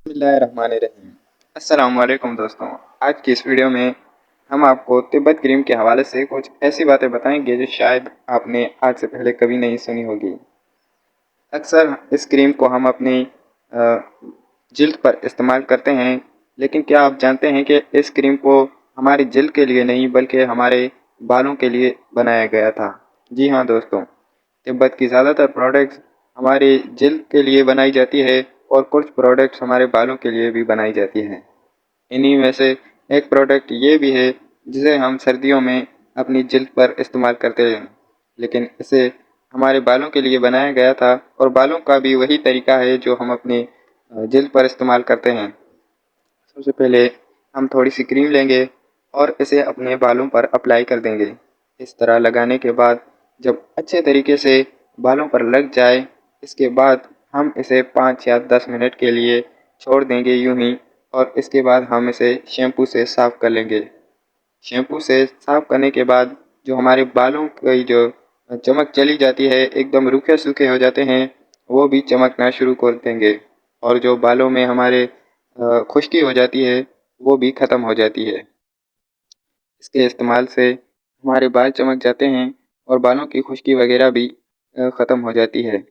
बिस्मिल्लाहिर्रहमानिर्रहीम। अस्सलाम वालेकुम दोस्तों। आज की इस वीडियो में हम आपको तिब्बत क्रीम के हवाले से कुछ ऐसी बातें बताएंगे जो शायद आपने आज से पहले कभी नहीं सुनी होगी। अक्सर इस क्रीम को हम अपनी जिल्द पर इस्तेमाल करते हैं, लेकिन क्या आप जानते हैं कि इस क्रीम को हमारी जिल्द के लिए नहीं बल्कि हमारे बालों के लिए बनाया गया था। जी हाँ दोस्तों, तिब्बत की ज़्यादातर प्रोडक्ट्स हमारी जिल्द के लिए बनाई जाती है और कुछ प्रोडक्ट्स हमारे बालों के लिए भी बनाई जाती हैं। इन्हीं में से एक प्रोडक्ट ये भी है जिसे हम सर्दियों में अपनी जिल्द पर इस्तेमाल करते हैं, लेकिन इसे हमारे बालों के लिए बनाया गया था और बालों का भी वही तरीका है जो हम अपनी जिल्द पर इस्तेमाल करते हैं। सबसे पहले हम थोड़ी सी क्रीम लेंगे और इसे अपने बालों पर अप्लाई कर देंगे। इस तरह लगाने के बाद जब अच्छे तरीके से बालों पर लग जाए, इसके बाद हम इसे 5 या 10 मिनट के लिए छोड़ देंगे यूं ही, और इसके बाद हम इसे शैम्पू से साफ़ कर लेंगे। शैम्पू से साफ़ करने के बाद जो हमारे बालों की जो चमक चली जाती है, एकदम रूखे सूखे हो जाते हैं, वो भी चमकना शुरू कर देंगे और जो बालों में हमारे खुश्की हो जाती है वो भी ख़त्म हो जाती है। इसके इस्तेमाल से हमारे बाल चमक जाते हैं और बालों की खुश्की वगैरह भी ख़त्म हो जाती है।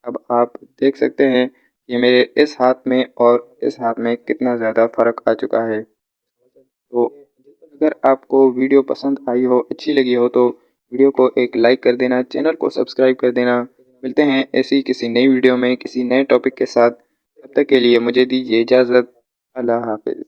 अब आप देख सकते हैं कि मेरे इस हाथ में और इस हाथ में कितना ज़्यादा फ़र्क आ चुका है। तो अगर आपको वीडियो पसंद आई हो, अच्छी लगी हो, तो वीडियो को एक लाइक कर देना, चैनल को सब्सक्राइब कर देना। मिलते हैं ऐसी किसी नई वीडियो में किसी नए टॉपिक के साथ। तब तक के लिए मुझे दीजिए इजाज़त। अल्लाह हाफ़िज़।